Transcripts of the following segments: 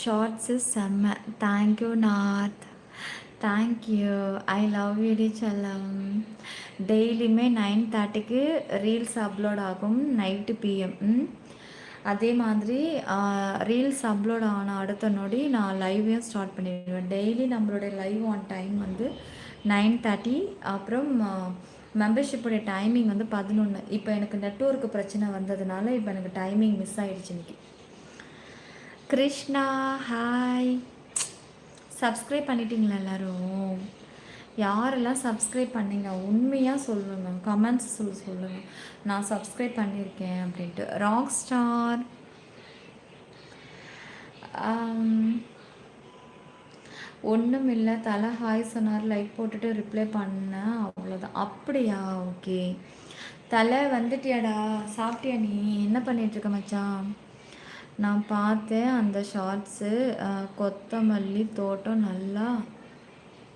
Shorts செம்ம. Thank you Nath. Thank you. I love you டி செல்லம். டெய்லியுமே 9:30க்கு ரீல்ஸ் அப்லோட் ஆகும், நைட்டு பிஎம். அதே மாதிரி ரீல்ஸ் அப்லோட் ஆன அடுத்த நொடி நான் லைவையும் ஸ்டார்ட் பண்ணிடுவேன். டெய்லி நம்மளுடைய லைவ் ஆன் டைம் வந்து 9:30. அப்புறம் மெம்பர்ஷிப்புடைய டைமிங் வந்து 11. இப்போ எனக்கு நெட்வொர்க்கு பிரச்சனை வந்ததுனால இப்போ எனக்கு டைமிங் மிஸ் ஆகிடுச்சு இன்றைக்கி. கிருஷ்ணா ஹாய். சப்ஸ்கிரைப் பண்ணிட்டீங்களா எல்லோரும்? யாரெல்லாம் சப்ஸ்கிரைப் பண்ணீங்க உண்மையாக சொல்லுங்க, கமெண்ட்ஸ் சொல்லுங்கள் நான் சப்ஸ்கிரைப் பண்ணியிருக்கேன் அப்படின்ட்டு. ராக் ஸ்டார் ஒன்றும் இல்லை, தலை ஹாய் சொன்னார், லைக் போட்டுட்டு ரிப்ளை பண்ணேன், அவ்வளோதான். அப்படியா? ஓகே. தலை வந்துட்டியாடா, சாப்பிட்டியா? நீ என்ன பண்ணிகிட்ருக்க மச்சான்? நான் பார்த்தேன் அந்த ஷார்ட்ஸு. கொத்தமல்லி தோட்டம் நல்லா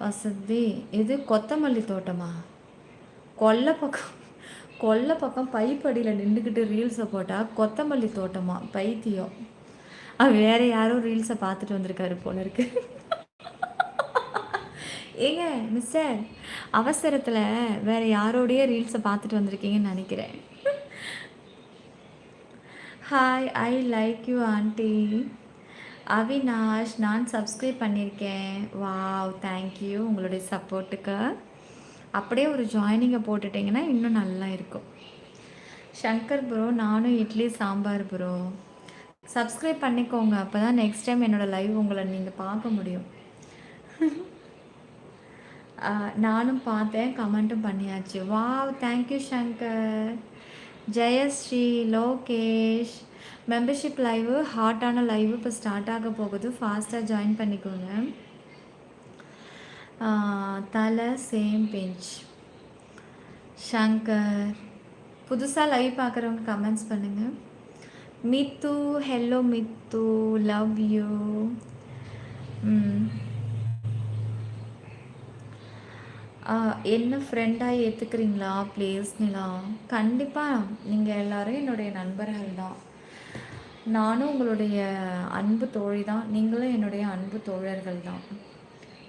வசதி. இது கொத்தமல்லி தோட்டமா? கொல்லை பக்கம் பைப்படியில் நின்றுக்கிட்டு ரீல்ஸை போட்டால் கொத்தமல்லி தோட்டமா? பைத்தியம். வேறு யாரும் ரீல்ஸை பார்த்துட்டு வந்திருக்காரு போல இருக்கு. ஏங்க மிஸ்டர், அவசரத்தில் வேறு யாரோடைய ரீல்ஸை பார்த்துட்டு வந்திருக்கீங்கன்னு நினைக்கிறேன். Hi, I like you aunty. Avinash, நான் சப்ஸ்கிரைப் பண்ணியிருக்கேன். வாவ், தேங்க்யூ உங்களுடைய சப்போர்ட்டுக்கு. அப்படியே ஒரு ஜாயினிங்கை போட்டுட்டிங்கன்னா இன்னும் நல்லா இருக்கும். சங்கர் ப்ரோ, நானும் இட்லி சாம்பார் ப்ரோ. சப்ஸ்கிரைப் பண்ணிக்கோங்க, அப்போ தான் நெக்ஸ்ட் டைம் என்னோடய லைவ் உங்களை நீங்கள் பார்க்க முடியும். நானும் பார்த்தேன், கமெண்ட்டும் பண்ணியாச்சு. Wow, thank you Shankar. Jayashree, Lokesh, membership live ஹாட்டான லைவு இப்போ ஸ்டார்ட் ஆக போகுது, ஃபாஸ்ட்டாக ஜாயின் பண்ணிக்கோங்க. தலை சேம் பெஞ்ச். ஷங்கர், புதுசாக லைவ் பார்க்குறவங்க கமெண்ட்ஸ் பண்ணுங்கள். Mithu, hello Mithu, love you. என்ன ஃப்ரெண்டாக ஏற்றுக்கிறீங்களா ப்ளீஸ் நிலா? கண்டிப்பாக நீங்கள் எல்லோரும் என்னுடைய நண்பர்கள் தான். நானும் உங்களுடைய அன்பு தோழி தான், நீங்களும் என்னுடைய அன்பு தோழர்கள் தான்.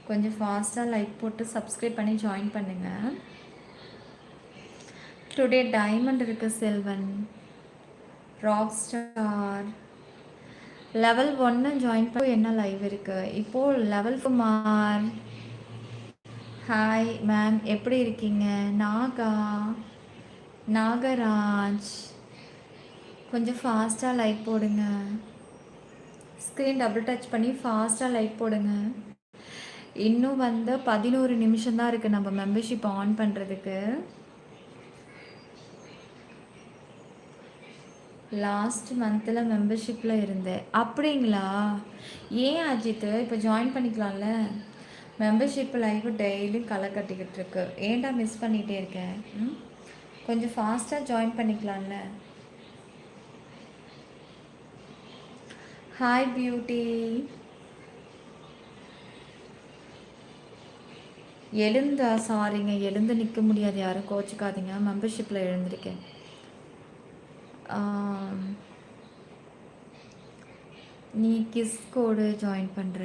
கொஞ்சம் ஃபாஸ்ட்டாக லைக் போட்டு சப்ஸ்கிரைப் பண்ணி ஜாயின் பண்ணுங்கள். டுடே டைமண்ட் இருக்குது Selvan. Rock star level 1 join பண்ணி என்ன லைவ் இருக்குது இப்போது? லெவல் குமார் ஹாய் மேம், எப்படி இருக்கீங்க? நாகராஜ், கொஞ்சம் ஃபாஸ்ட்டாக லைக் போடுங்க. ஸ்க்ரீன் டபுள் டச் பண்ணி ஃபாஸ்ட்டாக லைக் போடுங்க. இன்னும் வந்து 11 நிமிஷம் தான் இருக்குது நம்ம மெம்பர்ஷிப் ஆன் பண்ணுறதுக்கு. லாஸ்ட் மந்தில் மெம்பர்ஷிப்பில் இருந்தேன். அப்படிங்களா? ஏன் அஜித் இப்போ ஜாயின் பண்ணிக்கலாம்ல? மெம்பர்ஷிப் லைவ் டெய்லியும் களை கட்டிக்கிட்டு இருக்கு, ஏன்டா மிஸ் பண்ணிகிட்டே இருக்கேன்? கொஞ்சம் ஃபாஸ்ட்டாக ஜாயின் பண்ணிக்கலாம்ல? Hi beauty. சாரிங்க, எழுந்து நிற்க முடியாது, யாரும் கோச்சிக்காதீங்க. மெம்பர்ஷிப்பில் எழுந்திருக்கேன். நீ கிஸ் கோடு ஜாயின் பண்ணுற.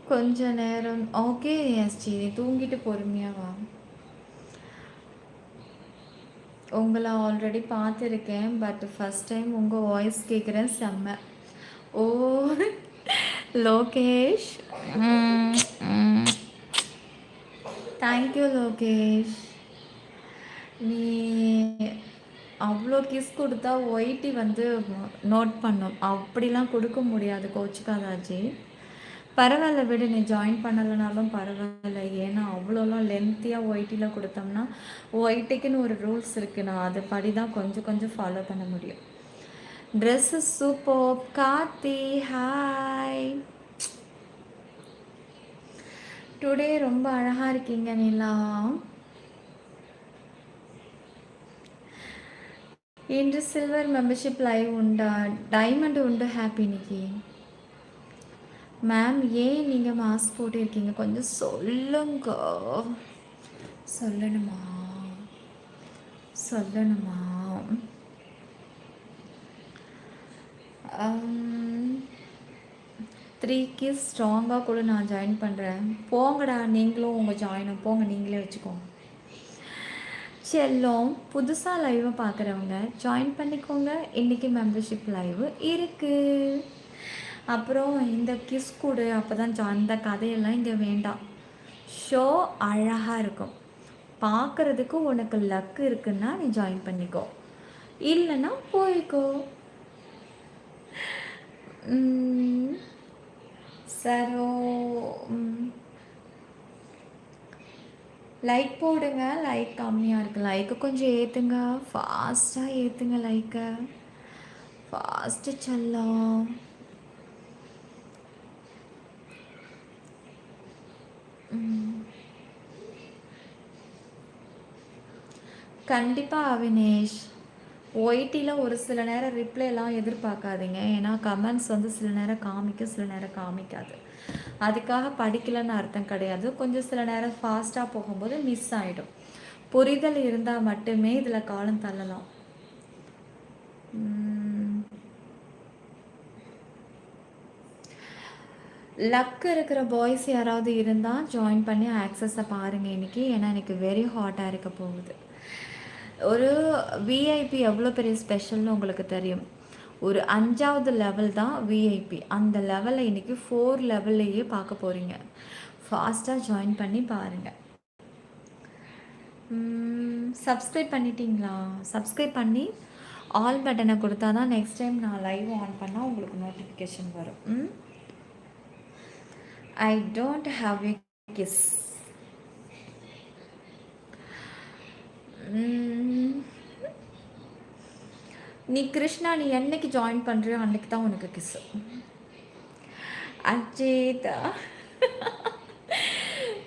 கொஞ்ச நேரம் ஓகே. எஸ்டி தூங்கிட்டு பொறுமையாக வா. உங்களை ஆல்ரெடி பார்த்துருக்கேன், பட் ஃபஸ்ட் டைம் உங்கள் வாய்ஸ் கேட்குறேன், செம்ம. ஓ லோகேஷ், தேங்க்யூ லோகேஷ். நீ அவ்வளோ கிஸ் கொடுத்தா ஒயிட்டி வந்து நோட் பண்ணும், அப்படிலாம் கொடுக்க முடியாது, கோச்சுக்காதாச்சு. பரவாயில்ல விடு, நீ ஜாயின் பண்ணலைனாலும் பரவாயில்ல. ஏன்னா அவ்வளோலாம் லென்த்தியாக ஒயிட்டியில் கொடுத்தோம்னா ஒயிட்டிக்குன்னு ஒரு ரூல்ஸ் இருக்குது, நான் அது படி தான் கொஞ்சம் ஃபாலோ பண்ண முடியும். Dress super. Karthi hi, today ரொம்ப அழகாக இருக்கீங்க நிலா. இன்று சில்வர் மெம்பர்ஷிப் லைவ் உண்டா? டைமண்ட் உண்டு ஹாப்பி இன்னைக்கு. மேம் ஏன் நீங்கள் மாஸ்க் போட்டிருக்கீங்க கொஞ்சம் சொல்லுங்க. சொல்லணுமா? சொல்லணுமா? 3க்கு ஸ்ட்ராங்காக கூட நான் ஜாயின் பண்ணுறேன். போங்கடா நீங்களும் உங்கள் ஜாயினும் போங்க, நீங்களே வச்சுக்கோங்க. செல்லம் புதுசாக லைவை பார்க்குறவங்க ஜாயின் பண்ணிக்கோங்க. இன்றைக்கி மெம்பர்ஷிப் லைவு இருக்குது. அப்புறம் இந்த கிஸ் கொடு அப்போ தான் அந்த கதையெல்லாம் இங்கே வேண்டாம். ஷோ அழகாக இருக்கும். பார்க்குறதுக்கு உனக்கு லக்கு இருக்குன்னா நீ ஜாயின் பண்ணிக்கோ, இல்லைன்னா போய்க்கோ. சரோ லைக் போடுங்க. லைக் கம்மியாக இருக்குது. லைக்கு கொஞ்சம் ஏற்றுங்க, ஃபாஸ்ட்டாக ஏற்றுங்க. லைக்கை ஃபாஸ்ட்டு செல்லம். கண்டிப்பாக அவினேஷ். ஒய்டியில் ஒரு சில நேரம் ரிப்ளைலாம் எதிர்பார்க்காதீங்க. ஏன்னா கமெண்ட்ஸ் வந்து சில நேரம் காமிக்கும், சில நேரம் காமிக்காது. அதுக்காக படிக்கலைன்னு அர்த்தம் கிடையாது. கொஞ்சம் சில நேரம் ஃபாஸ்ட்டாக போகும்போது மிஸ் ஆகிடும். புரிதல் இருந்தால் மட்டுமே இதில் காலம் தள்ளலாம். லக் இருக்கிற பாய்ஸ் யாராவது இருந்தால் ஜாயின் பண்ணி ஆக்சஸை பாருங்கள் இன்றைக்கி. ஏன்னா எனக்கு வெரி ஹாட்டாக இருக்க போகுது. ஒரு விஐபி எவ்வளோ பெரிய ஸ்பெஷல்னு உங்களுக்கு தெரியும். ஒரு 5வது லெவல் தான் விஐபி. அந்த லெவலில் இன்றைக்கி 4 லெவல்லையே பார்க்க போகிறீங்க. ஃபாஸ்ட்டாக ஜாயின் பண்ணி பாருங்கள். சப்ஸ்கிரைப் பண்ணிட்டீங்களா? சப்ஸ்கிரைப் பண்ணி ஆல் பட்டனை கொடுத்தா தான் நெக்ஸ்ட் டைம் நான் லைவ் ஆன் பண்ணால் உங்களுக்கு நோட்டிஃபிகேஷன் வரும். I don't have a kiss. நீ கிருஷ்ணா நீ என்னைக்கு ஜாயின் பண்ணுறியோ அன்றைக்கி தான் உனக்கு கிஸ். அஜேதா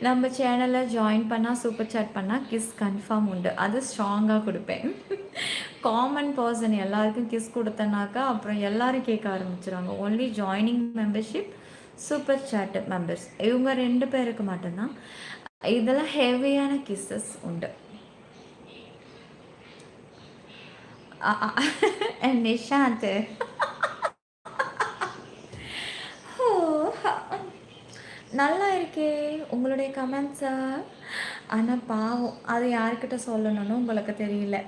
நம்ம சேனலில் ஜாயின் பண்ணால் சூப்பர் சாட் பண்ணால் கிஸ் கன்ஃபார்ம் உண்டு. அது ஸ்ட்ராங்காக கொடுப்பேன். காமன் பர்சன் எல்லாருக்கும் கிஸ் கொடுத்தனாக்கா அப்புறம் எல்லோரும் கேட்க ஆரம்பிச்சிடுவாங்க. Only joining membership, super chat members, இவங்க 2 பேருக்கு மட்டும்தான் இதெல்லாம் ஹெவியான கிஸ்ஸஸ் உண்டு. நிஷாந்த் நல்லா இருக்கே உங்களுடைய கமெண்ட்ஸா. ஆனால் பாவம் அது யார்கிட்ட சொல்லணும்னு உங்களுக்கு தெரியல.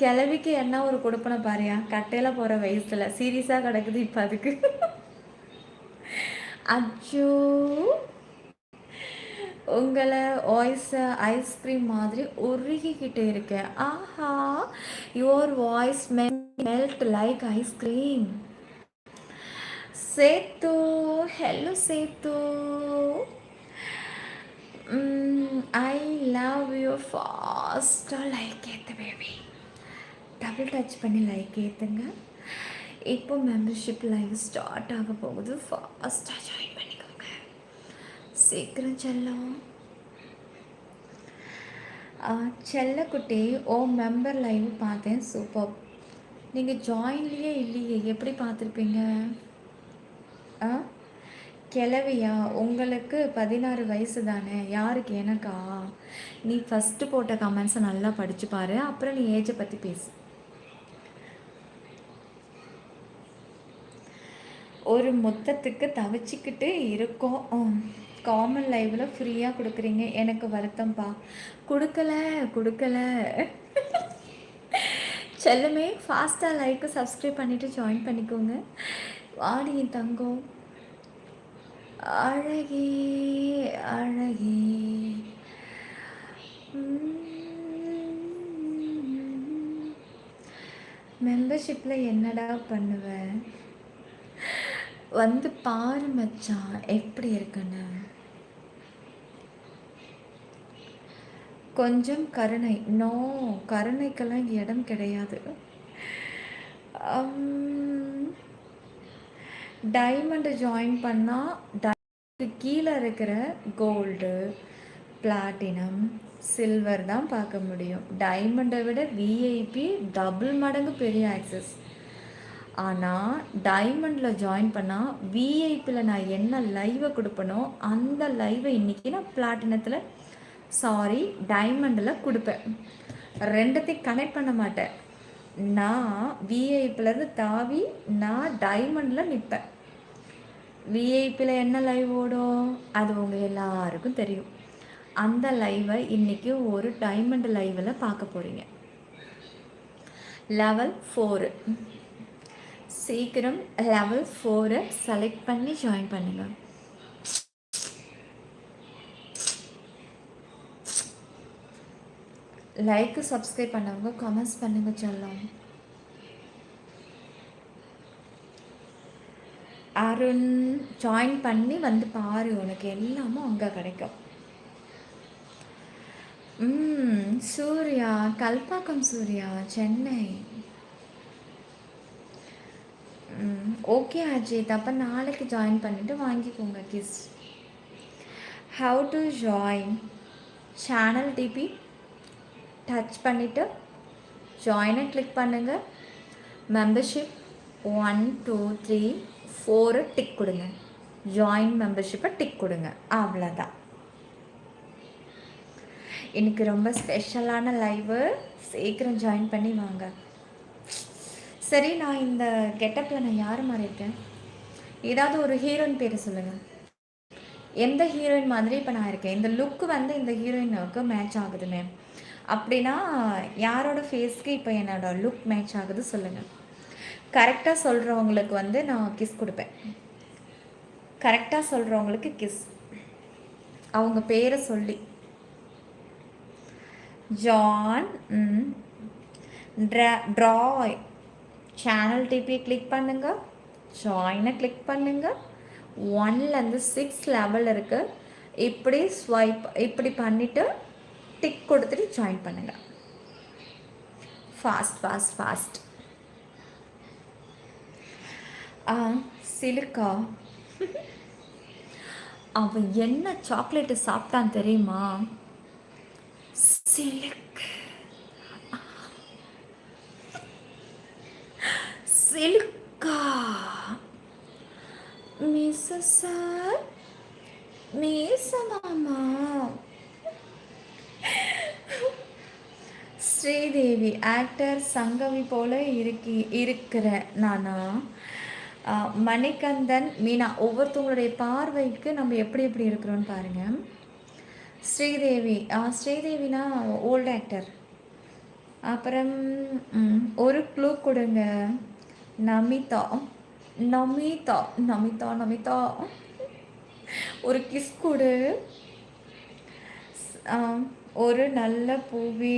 கிளவிக்கு என்ன ஒரு கொடுப்பனை பாரியா, கட்டையில் போகிற வயசில் சீரியஸாக கிடக்குது இப்போ அதுக்கு. அச்சோ உங்களை வாய்ஸை ஐஸ்கிரீம் மாதிரி உருகிக்கிட்டே இருக்கேன். ஆஹா, your voice melt like ice cream. Sethu, hello Sethu. I love you. ஃபாஸ்ட்டாக லைக் ஏற்று பேபி. டபுள் டச் பண்ணி லைக் ஏற்றுங்க. இப்போ மெம்பர்ஷிப் லைவ் ஸ்டார்ட் ஆக போகுது. ஃபாஸ்ட்டாக ஜாயின் பண்ணிக்கோங்க சீக்கிரம் செல்லம். செல்லக்குட்டி ஓ மெம்பர் லைவ் பார்த்தேன், சூப்பர். நீங்கள் ஜாயின்லேயே இல்லையே, எப்படி பார்த்துருப்பீங்க? கிளவியா? உங்களுக்கு 16 வயசு தானே. யாருக்கு? எனக்கா? நீ ஃபஸ்ட்டு போட்ட கமெண்ட்ஸை நல்லா படித்து பாரு, அப்புறம் நீ ஏஜை பற்றி பேசு. ஒரு மொத்தத்துக்கு தவிச்சிக்கிட்டு இருக்கோம். காமன் லைவில் ஃப்ரீயாக கொடுக்குறீங்க, எனக்கு வருத்தம்ப்பா. கொடுக்கல. செல்லுமே ஃபாஸ்ட்டாக லைக்கு சப்ஸ்கிரைப் பண்ணிவிட்டு ஜாயின் பண்ணிக்கோங்க. வாடி தங்கம் அழகே அழகே. மெம்பர்ஷிப்பில் என்னடா பண்ணுவேன்? வந்து பாரு மச்சான் எப்படி இருக்குன்னு. கொஞ்சம் கருணை. நோ, கருணைக்கெல்லாம் இடம் கிடையாது. டைமண்டு ஜாயின் பண்ணால் கீழே இருக்கிற கோல்டு, பிளாட்டினம், சில்வர் தான் பார்க்க முடியும். டைமண்டை விட விஐபி டபுள் மடங்கு பெரிய ஆக்சஸ். ஆனால் டைமண்டில் ஜாயின் பண்ணால் விஐபியில் நான் என்ன லைவை கொடுப்பனோ அந்த லைவை இன்றைக்கி நான் பிளாட்டினத்தில் டைமண்டில் கொடுப்பேன். ரெண்டத்தையும் கனெக்ட் பண்ண மாட்டேன். நான் விஐபிலேருந்து தாவி நான் டைமண்டில் நிற்பேன். விஐபியில் என்ன லைவ் ஓடும் அது உங்கள் எல்லாருக்கும் தெரியும். அந்த லைவை இன்றைக்கி ஒரு டைமண்ட் லைவில் பார்க்க போகிறீங்க. லெவல் 4 சீக்கிரம் லெவல் 4 செலக்ட் பண்ணி ஜாயின் பண்ணுங்கள். லைக்கு சப்ஸ்கிரைப் பண்ணவங்க கமெண்ட்ஸ் பண்ணுங்க சொல்லலாம். அருண் ஜாயின் பண்ணி வந்து பாரு, உனக்கு எல்லாமும் அங்கே கிடைக்கும். சூர்யா கல்பாக்கம், சூர்யா சென்னை. ஓகே அஜித், அப்போ நாளைக்கு ஜாயின் பண்ணிவிட்டு வாங்கிக்கோங்க kiss. How to join channel DP touch பண்ணிவிட்டு ஜாயினை கிளிக் பண்ணுங்கள். மெம்பர்ஷிப் 1 2 3 4 டிக் கொடுங்க. ஜாயின் மெம்பர்ஷிப்பை டிக் கொடுங்க. அவ்வளோதான். இன்றைக்கி ரொம்ப ஸ்பெஷலான லைவு, சீக்கிரம் ஜாயின் பண்ணி வாங்க. சரி, நான் இந்த கெட்டப்பில் நான் யார் மாதிரி இருக்கேன்? ஏதாவது ஒரு ஹீரோயின் பேர் சொல்லுங்கள். எந்த ஹீரோயின் மாதிரி இப்போ நான் இருக்கேன்? இந்த லுக்கு வந்து இந்த ஹீரோயினுக்கு மேட்ச் ஆகுது மேம் அப்படின்னா யாரோட ஃபேஸ்க்கு இப்போ என்னோட லுக் மேட்ச் ஆகுது சொல்லுங்கள். கரெக்டாக சொல்கிறவங்களுக்கு வந்து நான் கிஸ் கொடுப்பேன். கரெக்டாக சொல்கிறவங்களுக்கு கிஸ், அவங்க பேரை சொல்லி. John Troy channel DP click பண்ணுங்கள். ஜாயினை கிளிக் பண்ணுங்கள். 1லேருந்து 6 லெவல் இருக்குது. இப்படி ஸ்வைப் இப்படி பண்ணிவிட்டு டிக் கொடுத்துட்டு ஜாயின் பண்ணுங்கள். Fast fast fast. சிலுக்கா அவன் என்ன சாக்லேட்டு சாப்பிட்டான் தெரியுமா? சிலுக்கு சிலுக்கா. மீச சார், மீச மாமா. ஸ்ரீதேவி ஆக்டர் சங்கவி போல இருக்கிற நானா? மணிகந்தன் மீனா. ஒவ்வொருத்தவங்களுடைய பார்வைக்கு நம்ம எப்படி எப்படி இருக்கிறோன்னு பாருங்கள். ஸ்ரீதேவி ஸ்ரீதேவினா ஓல்டு ஆக்டர். அப்புறம் ஒரு க்ளூ கொடுங்க. நமிதா நமிதா நமிதா நமிதா. ஒரு கிஸ் கொடு. ஒரு நல்ல பூவி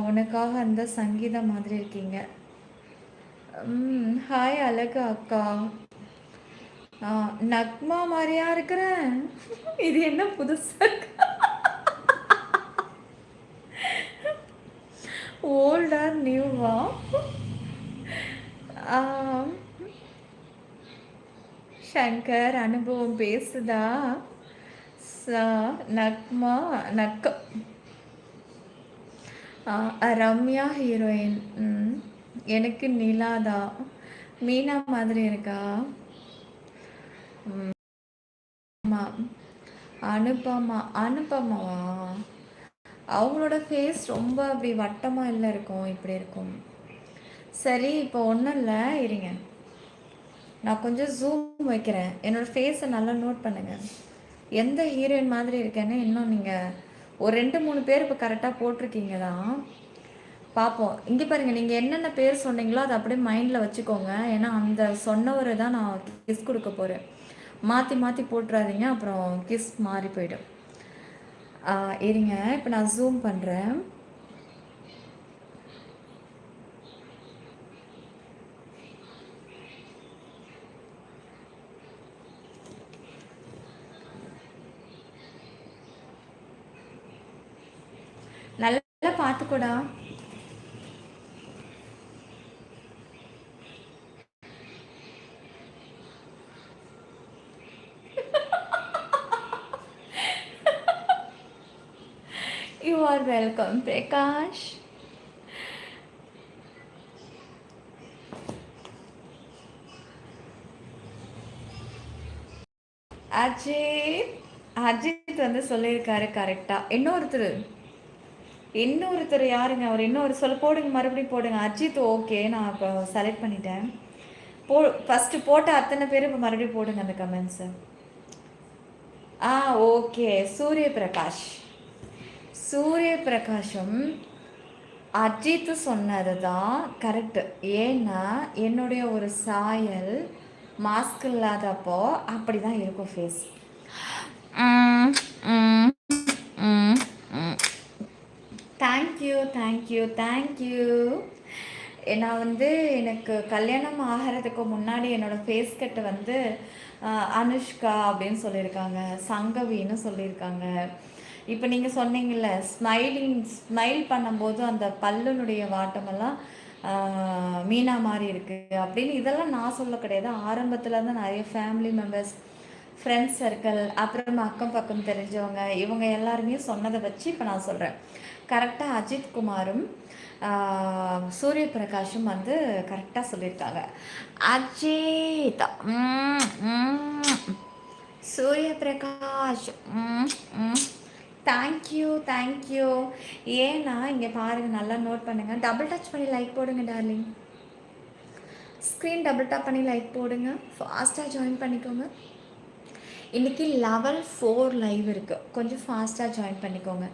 உனக்காக அந்த சங்கீதம் மாதிரி இருக்கீங்க. ஹாய் அழகு அக்கா. நக்மா மாதிரியா இருக்கிறேன். இது என்ன புதுசா? ஓல்டா நியூவா? சங்கர் அனுபவம் பேசுதா? நக்மா நக்க. ரம்யா ஹீரோயின். எனக்கு நிலாதா மீனா மாதிரி இருக்கா? அனுப்பமாவா? அவங்களோட ஃபேஸ் ரொம்ப அப்படி வட்டமாக இல்லை இருக்கும், இப்படி இருக்கும். சரி, இப்போ ஒன்றும் இல்லை, இருங்க நான் கொஞ்சம் ஜூம் வைக்கிறேன். என்னோடய ஃபேஸை நல்லா நோட் பண்ணுங்கள். எந்த ஹீரோயின் மாதிரி இருக்கேன்னு இன்னும் நீங்கள் ஒரு 2-3 பேர் இப்போ கரெக்டாக போட்டிருக்கீங்க தான். பார்ப்போம். இங்கே பாருங்கள், நீங்கள் என்னென்ன பேர் சொன்னீங்களோ அதை அப்படியே மைண்டில் வச்சுக்கோங்க. ஏன்னா அந்த சொன்னவரை தான் நான் கிஸ் கொடுக்க போகிறேன். மாற்றி மாற்றி போட்டுறாதீங்க, அப்புறம் கிஸ் மாறி போயிடும். இருங்க, இப்போ நான் ஜூம் பண்ணுறேன். நல்லா பார்த்துக்கூடா. You are welcome, Prakash. Ajith Ajith வந்து சொல்லியிருக்காரு கரெக்டாக. இன்னொருத்தர் யாருங்க அவர்? இன்னொரு சொல்ல போடுங்க, மறுபடியும் போடுங்க. அஜித் ஓகே, நான் இப்போ செலக்ட் பண்ணிட்டேன். போ ஃபஸ்ட்டு போட்ட அத்தனை பேர் இப்போ மறுபடியும் போடுங்க அந்த கமெண்ட்ஸு. ஓகே. சூரிய பிரகாஷும் அஜித் சொன்னது தான் கரெக்டு. ஏன்னா என்னுடைய ஒரு சாயல் மாஸ்க் இல்லாதப்போ அப்படி தான் இருக்கும் ஃபேஸ். தேங்க்யூ. நான் வந்து எனக்கு கல்யாணம் ஆகிறதுக்கு முன்னாடி என்னோடய ஃபேஸ் கட்டு வந்து அனுஷ்கா அப்படின்னு சொல்லியிருக்காங்க, சங்கவின்னு சொல்லியிருக்காங்க. இப்போ நீங்கள் சொன்னீங்கல்ல ஸ்மைல் பண்ணும்போது அந்த பல்லுனுடைய வாட்டமெல்லாம் மீனா மாதிரி இருக்குது அப்படின்னு. இதெல்லாம் நான் சொல்ல கிடையாது. ஆரம்பத்தில் தான் நிறைய ஃபேமிலி மெம்பர்ஸ், ஃப்ரெண்ட்ஸ் சர்க்கிள், அப்புறம் அக்கம் பக்கம் தெரிஞ்சவங்க, இவங்க எல்லாருமே சொன்னதை வச்சு இப்போ நான் சொல்கிறேன். கரெக்டாக அஜித் குமாரும் சூரிய பிரகாஷும் வந்து கரெக்டாக சொல்லியிருக்காங்க. அஜித் சூரிய பிரகாஷ் தேங்க்யூ. ஏன்னா இங்கே பாருங்கள், நல்லா நோட் பண்ணுங்கள். டபுள் டச் பண்ணி லைக் போடுங்க டார்லிங். ஸ்க்ரீன் டபுள் டச் பண்ணி லைக் போடுங்க. ஃபாஸ்ட்டாக ஜாயின் பண்ணிக்கோங்க. இன்றைக்கி லெவல் 4 லைவ் இருக்குது. கொஞ்சம் ஃபாஸ்ட்டாக ஜாயின் பண்ணிக்கோங்க.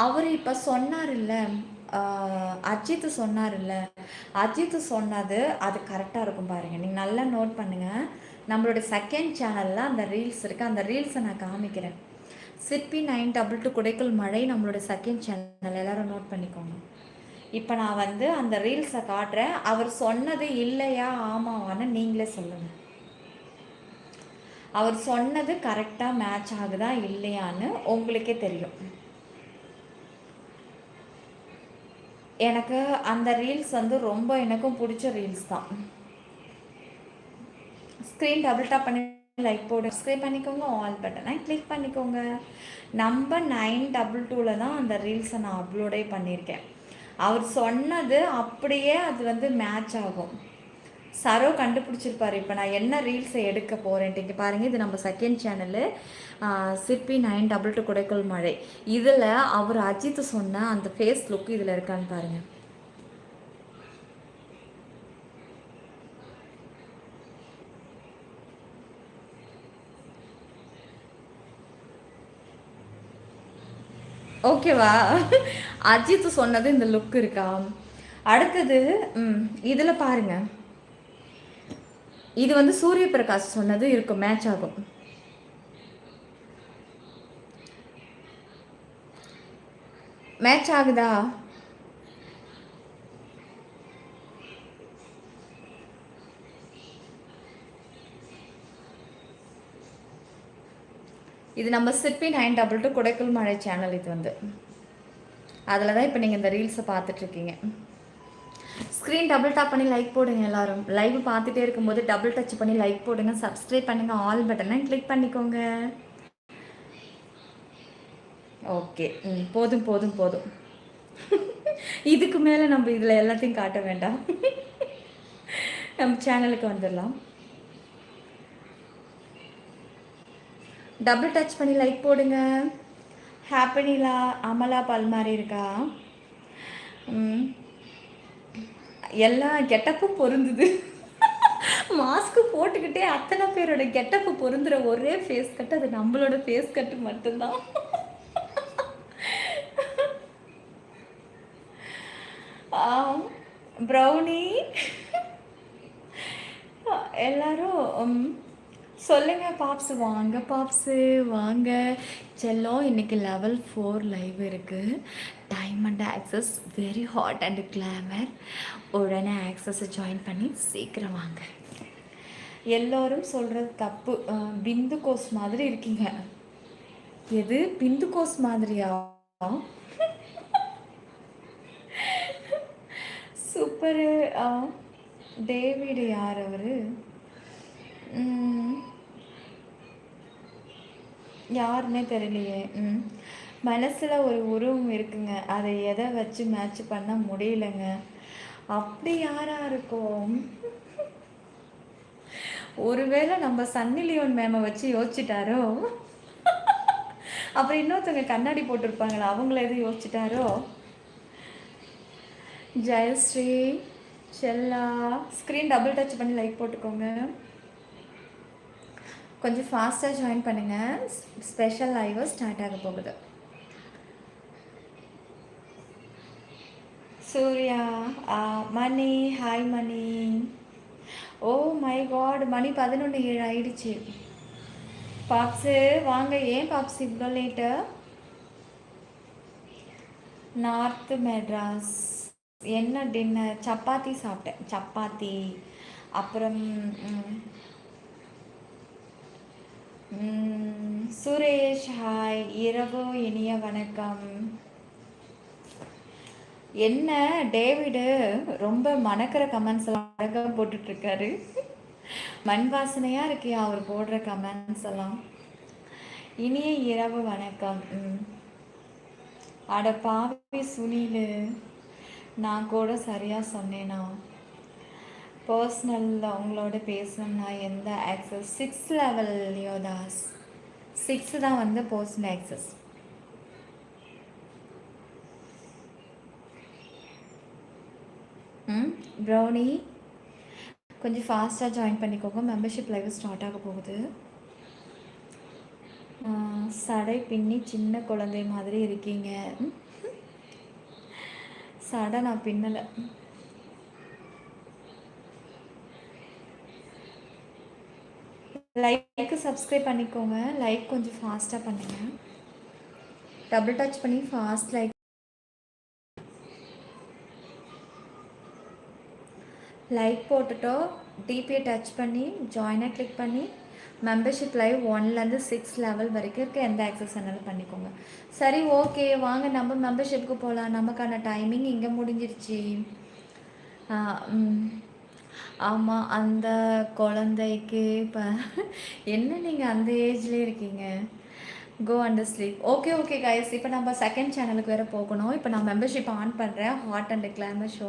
அவர் இப்போ சொன்னார்ல, அஜித் சொன்னது அது கரெக்டாக இருக்கும் பாருங்கள். நீங்கள் நல்லா நோட் பண்ணுங்கள். நம்மளோட செகண்ட் சேனலில் அந்த ரீல்ஸ் இருக்குது. அந்த ரீல்ஸை நான் காமிக்கிறேன். சிற்பி 922 குடைக்குள் மழை நம்மளோட செகண்ட் சேனல், எல்லோரும் நோட் பண்ணிக்கோங்க. இப்போ நான் வந்து அந்த ரீல்ஸை காட்டுறேன். அவர் சொன்னது இல்லையா ஆமாவான்னு நீங்களே சொல்லுங்கள். அவர் சொன்னது கரெக்டாக மேட்ச் ஆகுதா இல்லையான்னு உங்களுக்கே தெரியும். எனக்கு அந்த ரீல்ஸ் வந்து ரொம்ப எனக்கும் பிடிச்ச ரீல்ஸ் தான். ஸ்க்ரீன் டபுள் டாப் பண்ணி லைக் போடு, சப்ஸ்கிரைப் பண்ணிக்கோங்க, ஆல் பட்டனை கிளிக் பண்ணிக்கோங்க. நம்பர் 922 தான் அந்த ரீல்ஸை நான் அப்லோடே பண்ணியிருக்கேன். அவர் சொன்னது அப்படியே அது வந்து மேட்ச் ஆகும். சரோ கண்டுபிடிச்சிருப்பார் இப்போ நான் என்ன ரீல்ஸை எடுக்க போகிறேன்ட்டு. இங்கே பாருங்கள், இது நம்ம செகண்ட் சேனலு சிற்பி 922 குடைக்குள் மழை. இதில் அவர் அஜித் சொன்ன அந்த ஃபேஸ் லுக் இதில் இருக்கான்னு பாருங்கள். ஓகேவா? அஜித் சொன்னது இந்த லுக் இருக்கா? அடுத்தது இதில் பாருங்கள், இது வந்து சூரிய பிரகாஷ் சொன்னது இருக்கும், மேட்ச் ஆகும். மேட்ச் ஆகுதா? இது நம்ம சிற்பி 922 குடைக்குள் மழை சேனல். இது வந்து அதில் தான் இப்போ நீங்கள் இந்த ரீல்ஸை பார்த்துட்ருக்கீங்க. ஸ்க்ரீன் டபுள் டாப் பண்ணி லைக் போடுங்க. எல்லோரும் லைவ் பார்த்துட்டே இருக்கும்போது டபுள் டச் பண்ணி லைக் போடுங்க, சப்ஸ்கிரைப் பண்ணுங்கள், ஆல் பட்டனை கிளிக் பண்ணிக்கோங்க. ஓகே, போதும். இதுக்கு மேலே நம்ம இதில் எல்லாத்தையும் காட்ட வேண்டாம். நம்ம சேனலுக்கு வந்துடலாம். டபுள் டச் பண்ணி லைக் போடுங்க. ஹாப்பினிலா அமலா பல்மாரி இருக்கா? எல்லா கெட்டப்பும் பொருந்துது. மாஸ்க்கு போட்டுக்கிட்டே அத்தனை பேரோட கெட்டப்பு பொருந்துற ஒரே ஃபேஸ் கட்டு அது நம்மளோட ஃபேஸ் கட்டு மட்டும்தான். ப்ரௌனி எல்லாரும் சொல்லுங்க. பாப்ஸு வாங்க செல்லம். இன்னைக்கு லெவல் 4 லைவ் இருக்குது. Diamond access very hot and glamour. உடனே ஆக்சஸை ஜாயின் பண்ணி சீக்கிரம் வாங்க. எல்லோரும் சொல்கிறது தப்பு. பிந்து கோஸ் மாதிரி இருக்கீங்க. எது பிந்து கோஸ் மாதிரியா? சூப்பரு. டேவிட் யார் அவர்? யாருன்னே தெரியலையே. மனசில் ஒரு உருவம் இருக்குங்க, அதை எதை வச்சு மேட்ச் பண்ண முடியலைங்க. அப்படி யாராக இருக்கும்? ஒருவேளை நம்ம சன்னி லியோன் மேம வச்சு யோசிச்சுட்டாரோ? அப்புறம் இன்னொருத்தவங்க கண்ணாடி போட்டிருப்பாங்களே, அவங்கள எதுவும் யோசிச்சுட்டாரோ? ஜெயஸ்ரீ, செல்லா, ஸ்க்ரீன் டபுள் டச் பண்ணி லைக் போட்டுக்கோங்க. கொஞ்சம் ஃபாஸ்ட்டாக ஜாயின் பண்ணுங்கள். ஸ்பெஷல் லைவ் ஸ்டார்ட் ஆக போகுது. Suriya, Mani, hi Mani. Oh my God, மணி 11:07 ஆயிடுச்சு. பாப்ஸு வாங்க. ஏன் பாப்ஸ் இவ்வளோ லேட்டு? நார்த்து மெட்ராஸ். என்ன டின்னர்? சப்பாத்தி சாப்பிட்டேன். சப்பாத்தி. அப்புறம் சுரேஷ் ஹாய். இரவு இனிய வணக்கம். என்ன டேவிடு ரொம்ப மணக்கிற கமெண்ட்ஸ் எல்லாம் அழகாக போட்டுட்ருக்காரு. மண் வாசனையாக இருக்கியா அவர் போடுற கமெண்ட்ஸ் எல்லாம். இனிய இரவு வணக்கம். அட பாவி சுனில், நான் கூட சரியாக சொன்னேனா? பர்சனலில் உங்களோட பேசணும்னா எந்த ஆக்சஸ்? 6 லெவல் லியோதாஸ். 6 தான் வந்து பர்சனல் ஆக்சஸ். ப்ரௌனி கொஞ்சம் ஃபாஸ்ட்டாக ஜாயின் பண்ணிக்கோங்க. மெம்பர்ஷிப் லைவ் ஸ்டார்ட் ஆக போகுது. சடை பின்னி சின்ன குழந்தை மாதிரி இருக்கீங்க. சடை நான் பின்னலை. லைக்கு சப்ஸ்கிரைப் பண்ணிக்கோங்க. லைக் கொஞ்சம் ஃபாஸ்ட்டாக பண்ணுங்கள். டபுள் டச் பண்ணி ஃபாஸ்ட் லைக். லைக் போட்டுட்டோ டிபியை டச் பண்ணி ஜாயினை கிளிக் பண்ணி மெம்பர்ஷிப் லைவ் 1லேருந்து 6 லெவல் வரைக்கும் இருக்க எந்த ஆக்சஸ் வேணாலும் பண்ணிக்கோங்க. சரி, ஓகே, வாங்க நம்ம மெம்பர்ஷிப்புக்கு போகலாம். நமக்கான டைமிங் இங்கே முடிஞ்சிருச்சு. ஆமாம், அந்த குழந்தைக்கு இப்போ என்ன நீங்கள் அந்த ஏஜ்லேயே இருக்கீங்க? Go and sleep. Okay guys, இப்போ நம்ம செகண்ட் சேனலுக்கு வேறு போகணும். இப்போ நான் மெம்பர்ஷிப் ஆன் பண்ணுறேன். Hot and glamour show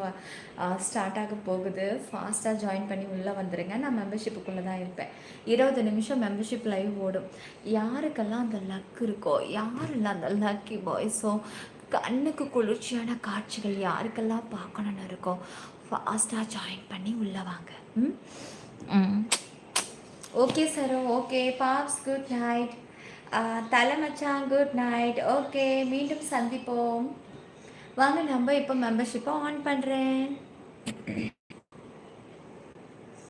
start ஆக போகுது. ஃபாஸ்ட்டாக ஜாயின் பண்ணி உள்ளே வந்துடுங்க. நான் மெம்பர்ஷிப்புக்குள்ளே தான் இருப்பேன். 20 நிமிஷம் மெம்பர்ஷிப் லைவ் ஓடும். யாருக்கெல்லாம் அந்த லக் இருக்கோ, யாரெல்லாம் அந்த லக்கி பாய்ஸோ, கண்ணுக்கு குளிர்ச்சியான காட்சிகள் யாருக்கெல்லாம் பார்க்கணுன்னு இருக்கோ, ஃபாஸ்ட்டாக ஜாயின் பண்ணி உள்ளே வாங்க. Okay sir. Okay Pops, good night. தலைமச்சான், குட் நைட். ஓகே, மீண்டும் சந்திப்போம். வாங்க, நம்ம இப்போ மெம்பர்ஷிப்பை ஆன் பண்ணுறேன்.